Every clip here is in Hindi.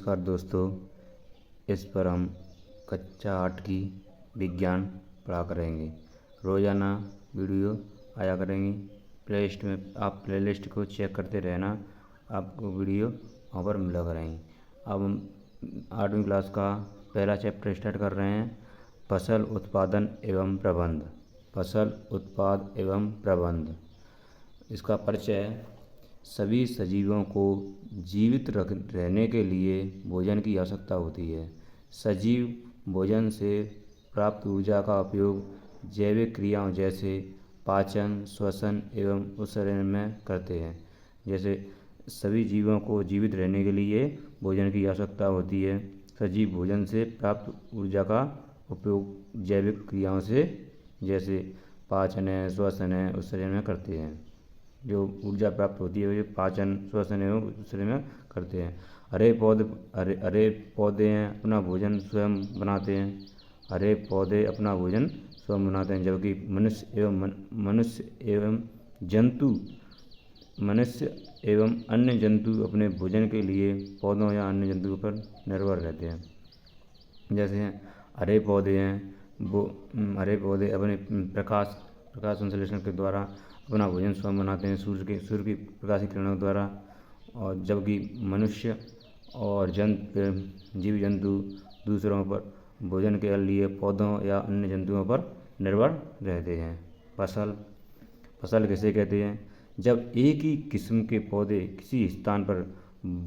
नमस्कार दोस्तों। इस पर हम कक्षा 8 की विज्ञान पढ़ा करेंगे। रोज़ाना वीडियो आया करेंगी। प्लेलिस्ट में आप प्लेलिस्ट को चेक करते रहना, आपको वीडियो वहाँ पर मिला करेंगी। अब हम 8वीं क्लास का पहला चैप्टर स्टार्ट कर रहे हैं, फसल उत्पादन एवं प्रबंध। फसल उत्पाद एवं प्रबंध, इसका परिचय है। सभी सजीवों को जीवित रहने के लिए भोजन की आवश्यकता होती है। सजीव भोजन से प्राप्त ऊर्जा का उपयोग जैविक क्रियाओं जैसे पाचन, श्वसन एवं उत्सर्जन में करते हैं। जैसे सभी जीवों को जीवित रहने के लिए भोजन की आवश्यकता होती है। सजीव भोजन से प्राप्त ऊर्जा का उपयोग जैविक क्रियाओं से जैसे पाचन है, श्वसन है, उत्सर्जन में करते हैं। जो ऊर्जा प्राप्त होती है वो पाचन, श्वसन एवं उत्सर्जन में करते हैं। हरे पौधे हैं अपना भोजन स्वयं बनाते हैं। हरे पौधे अपना भोजन स्वयं बनाते हैं, जबकि मनुष्य एवं अन्य जंतु अपने भोजन के लिए पौधों या अन्य जंतुओं पर निर्भर रहते हैं। जैसे हरे पौधे हैं, वो हरे पौधे अपने प्रकाश संश्लेषण के द्वारा अपना भोजन स्वयं बनाते हैं, सूर्य की प्रकाशीय किरणों द्वारा। और जबकि मनुष्य और जीव जंतु दूसरों पर भोजन के लिए पौधों या अन्य जंतुओं पर निर्भर रहते हैं। फसल किसे कहते हैं? जब एक ही किस्म के पौधे किसी स्थान पर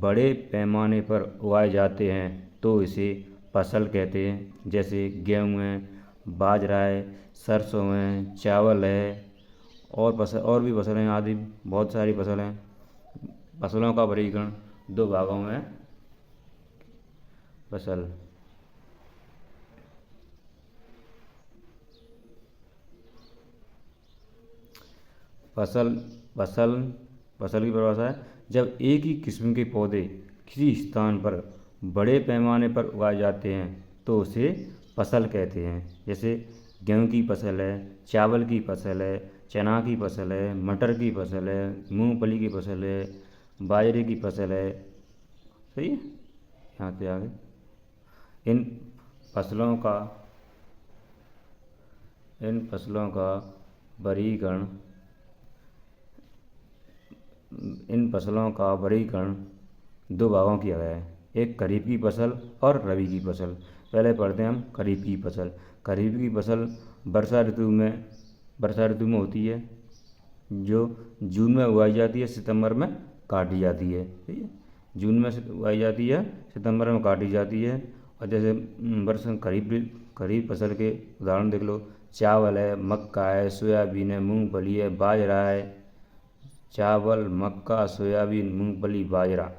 बड़े पैमाने पर उगाए जाते हैं तो इसे फसल कहते हैं। जैसे गेहूँ है, बाजरा है, सरसों है, चावल है और भी फसलें आदि बहुत सारी फसल हैं। फसलों का वर्गीकरण दो भागों में। फसल की परिभाषा है, जब एक ही किस्म के पौधे किसी स्थान पर बड़े पैमाने पर उगाए जाते हैं तो उसे फसल कहते हैं। जैसे गेहूं की फसल है, चावल की फसल है, चना की फसल है, मटर की फसल है, मूंगफली की फसल है, बाजरे की फसल है। सही है। यहाँ से आगे इन फसलों का वर्गीकरण दो भागों किया गया है, एक खरीफ की फसल और रबी की फसल। पहले पढ़ते हैं हम खरीफ की फसल। खरीफ की फसल वर्षा ऋतु में होती है, जो जून में उगाई जाती है, सितंबर में काटी जाती है। ठीक है, जून में उगाई जाती है, सितंबर में काटी जाती है। और जैसे खरीफ फसल के उदाहरण देख लो, चावल है, मक्का है, सोयाबीन है, मूंगफली है, बाजरा है। चावल, मक्का, सोयाबीन, मूंगफली, बाजरा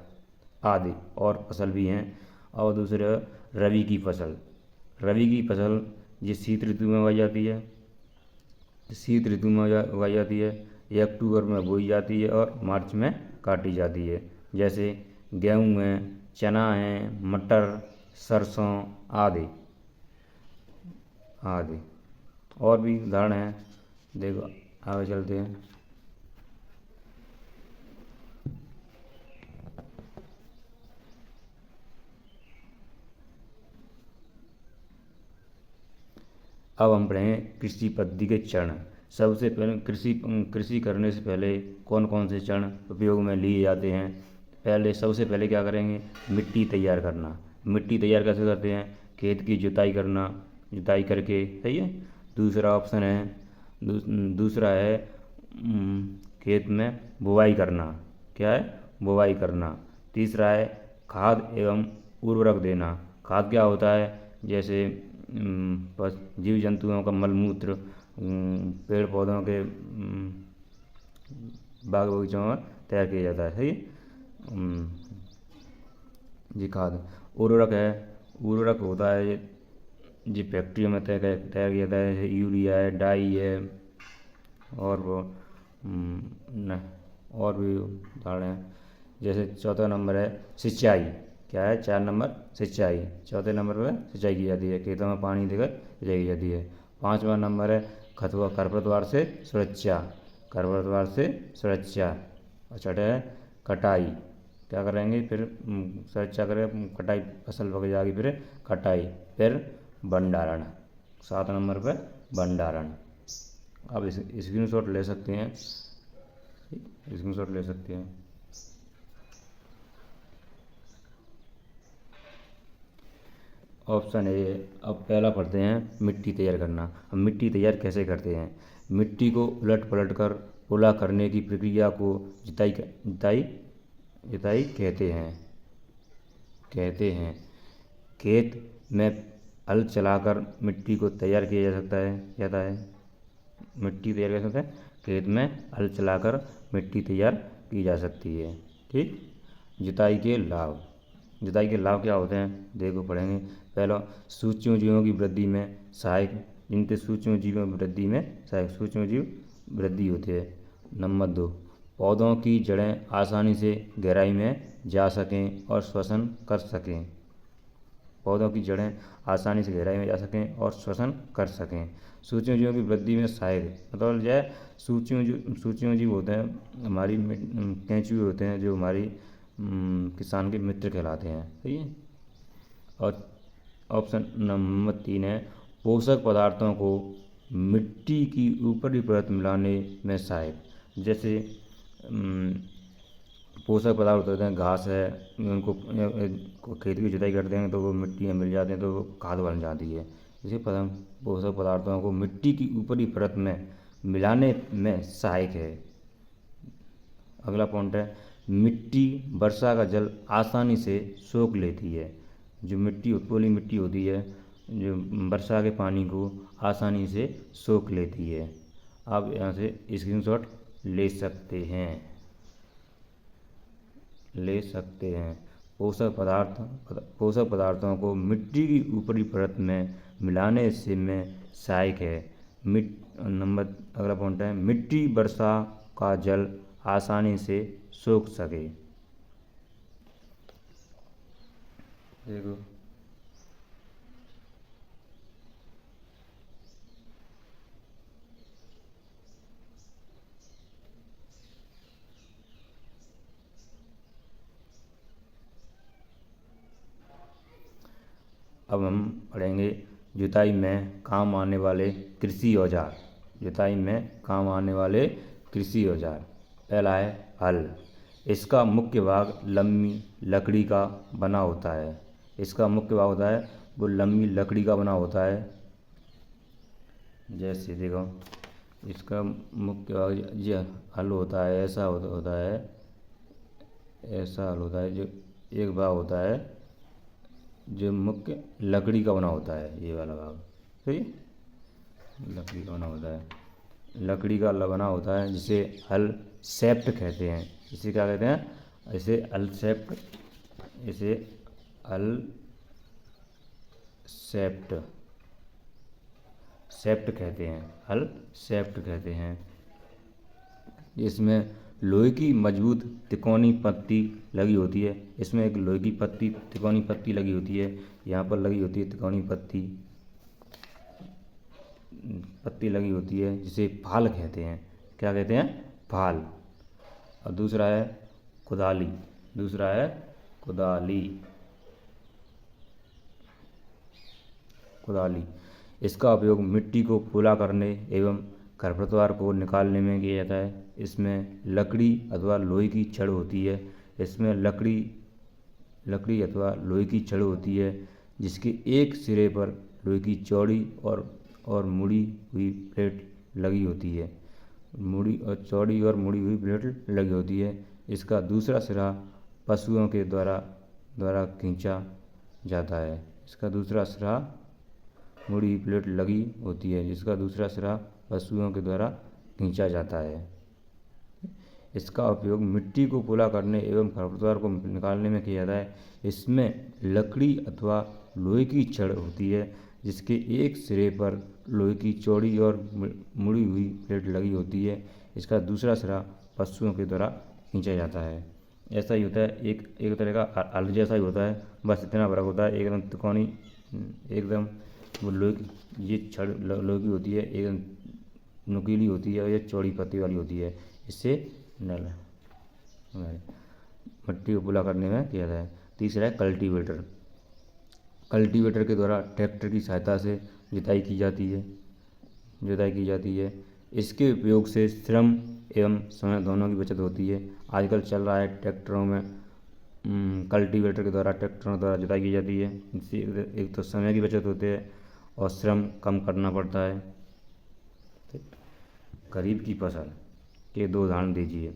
आदि और फसल भी हैं। और दूसरे रबी की फसल ये शीत ऋतु में उगाई जाती है। ये अक्टूबर में बोई जाती है और मार्च में काटी जाती है। जैसे गेहूँ है, चना है, मटर, सरसों आदि और भी उदाहरण हैं। देखो आगे चलते हैं। अब हम पढ़ेंगे कृषि पद्धति के चरण। सबसे पहले कृषि करने से पहले कौन कौन से चरण उपयोग में लिए जाते हैं? सबसे पहले क्या करेंगे? मिट्टी तैयार करना। मिट्टी तैयार कैसे करते हैं? खेत की जुताई करके। सही है। दूसरा है खेत में बुवाई करना। क्या है? बुवाई करना। तीसरा है खाद एवं उर्वरक देना। खाद क्या होता है? जैसे जीव जंतुओं का मलमूत्र पेड़ पौधों के बाग बगीचों में तैयार किया जाता है। सही। जी खाद। उर्वरक होता है जी फैक्ट्रियों में तैयार किया जाता है, जैसे यूरिया है, डाई है और भी उदाहरण हैं। जैसे चौथा नंबर है सिंचाई। क्या है? 4 नंबर सिंचाई। चौथे नंबर पर सिंचाई की जाती है, खेतों में पानी देकर सिंचाई की जाती है। 5वां नंबर है खरपतवार से सुरक्षा। और छठा है कटाई। क्या करेंगे, फिर सुरक्षा करें, कटाई, फसल पक जाएगी, फिर कटाई, फिर भंडारण। 7 नंबर पे भंडारण। अब इस स्क्रीनशॉट ले सकते हैं, स्क्रीनशॉट ले सकते हैं। Option A. अब पहला पढ़ते हैं, मिट्टी तैयार करना। अब मिट्टी तैयार कैसे करते हैं? मिट्टी को उलट पलट कर पोला करने की प्रक्रिया को जुताई जुताई जुताई कहते हैं। खेत में हल चलाकर मिट्टी को तैयार किया जा सकता है मिट्टी तैयार कर सकते हैं, खेत में हल चलाकर मिट्टी तैयार की जा सकती है। ठीक। जुताई के लाभ। जुताई के लाभ क्या होते हैं, देखो पढ़ेंगे। पहला, सूक्ष्म जीवों की वृद्धि में सहायक, जिनसे सूक्ष्म जीवों की वृद्धि में सहायक सूक्ष्म जीव वृद्धि होती है। नंबर 2, पौधों की जड़ें आसानी से गहराई में जा सकें और श्वसन कर सकें। पौधों की जड़ें आसानी से गहराई में जा सकें और श्वसन कर सकें। सूक्ष्म जीवों की वृद्धि में सहायक, मतलब जो है सूक्ष्म जीव होते हैं हमारी केंचुए होते हैं, जो हमारी किसान के मित्र कहलाते हैं। सही है। और ऑप्शन नंबर 3 है, पोषक पदार्थों को मिट्टी की ऊपरी परत मिलाने में सहायक। जैसे पोषक पदार्थ होते हैं, घास है, उनको खेत की जुताई करते हैं तो वो मिट्टी में मिल जाते हैं तो वो खाद बन जाती है। इसी पोषक पदार्थों को मिट्टी की ऊपरी परत में मिलाने में सहायक है। अगला पॉइंट है, मिट्टी वर्षा का जल आसानी से सोख लेती है। जो मिट्टी पोली मिट्टी होती है, जो वर्षा के पानी को आसानी से सोख लेती है। आप यहाँ से स्क्रीनशॉट ले सकते हैं। पोषक पदार्थों को मिट्टी की ऊपरी परत में मिलाने से में सहायक है। अगला पॉइंट है, मिट्टी वर्षा का जल आसानी से सोख सके। देखो अब हम पढ़ेंगे जुताई में काम आने वाले कृषि औजार। जुताई में काम आने वाले कृषि औजार। पहला है हल। इसका मुख्य भाग लंबी लकड़ी का बना होता है। इसका मुख्य भाग होता है वो लंबी लकड़ी का बना होता है। जैसे देखो, इसका मुख्य भाग ये हल होता है, ऐसा होता है, ऐसा हल होता है। जो एक भाग होता है जो मुख्य लकड़ी का बना होता है, ये वाला भाग। सही, लकड़ी का बना होता है, लकड़ी का बना होता है, जिसे हल शेफ्ट कहते हैं। इसे क्या कहते हैं? इसे हल शेफ्ट, इसे हल शेफ्ट कहते हैं, हल शेफ्ट कहते हैं। इसमें लोहे की मजबूत तिकोनी पत्ती लगी होती है। इसमें एक लोहे की तिकोनी पत्ती लगी होती है। यहाँ पर लगी होती है तिकोनी पत्ती लगी होती है, जिसे फाल कहते हैं। क्या कहते हैं? फाल। और दूसरा है कुदाली। इसका उपयोग मिट्टी को पोला करने एवं खरपतवार को निकालने में किया जाता है। इसमें लकड़ी अथवा लोहे की छड़ होती है। लकड़ी अथवा लोहे की छड़ होती है, जिसके एक सिरे पर लोहे की चौड़ी और मुड़ी हुई प्लेट लगी होती है। चौड़ी और मुड़ी हुई प्लेट लगी होती है। इसका दूसरा सिरा पशुओं के द्वारा खींचा जाता है। इसका दूसरा सिरा मुड़ी हुई प्लेट लगी होती है, जिसका दूसरा सिरा पशुओं के द्वारा खींचा जाता है। इसका उपयोग मिट्टी को पोला करने एवं खरपतवार को निकालने में किया जाता है। इसमें लकड़ी अथवा लोहे की छड़ होती है, जिसके एक सिरे पर लोहे की चौड़ी और मुड़ी हुई प्लेट लगी होती है। इसका दूसरा सिरा पशुओं के द्वारा खींचा जाता है। ऐसा ही होता है, एक तरह का हल जैसा ही होता है, बस इतना फर्क होता है। एकदम तिकोनी, एकदम वो लोहे, ये छड़ लोहे की होती है, एकदम नुकीली होती है, और ये चौड़ी पत्ती वाली होती है। इससे नल मिट्टी को पुला करने में किया जाता है। तीसरा है कल्टीवेटर। कल्टीवेटर के द्वारा ट्रैक्टर की सहायता से जुताई की जाती है। इसके उपयोग से श्रम एवं समय दोनों की बचत होती है। आजकल चल रहा है ट्रैक्टरों में कल्टीवेटर के द्वारा ट्रैक्टरों द्वारा जुताई की जाती है। इससे एक तो समय की बचत होती है और श्रम कम करना पड़ता है। खरीफ की फसल के दो उदाहरण दीजिए।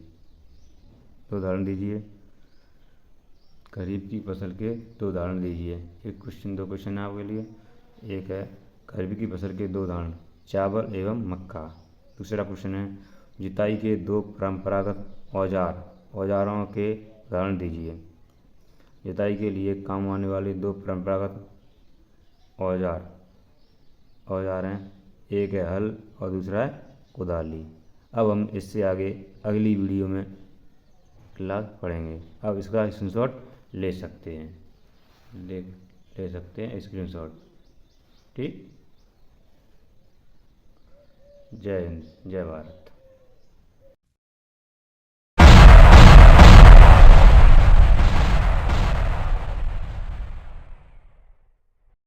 खरीफ की फसल के दो उदाहरण दीजिए। दो क्वेश्चन है आपके लिए। एक है खरीफ की फसल के दो उदाहरण, चावल एवं मक्का। दूसरा क्वेश्चन है जुताई के दो परंपरागत औजारों के उदाहरण दीजिए। जुताई के लिए काम आने वाले दो परंपरागत औजार हैं, एक है हल और दूसरा है कुदाली। अब हम इससे आगे अगली वीडियो में क्लास पढ़ेंगे। अब इसका स्क्रीनशॉट ले सकते हैं स्क्रीनशॉट। ठीक। जय हिंद, जय भारत।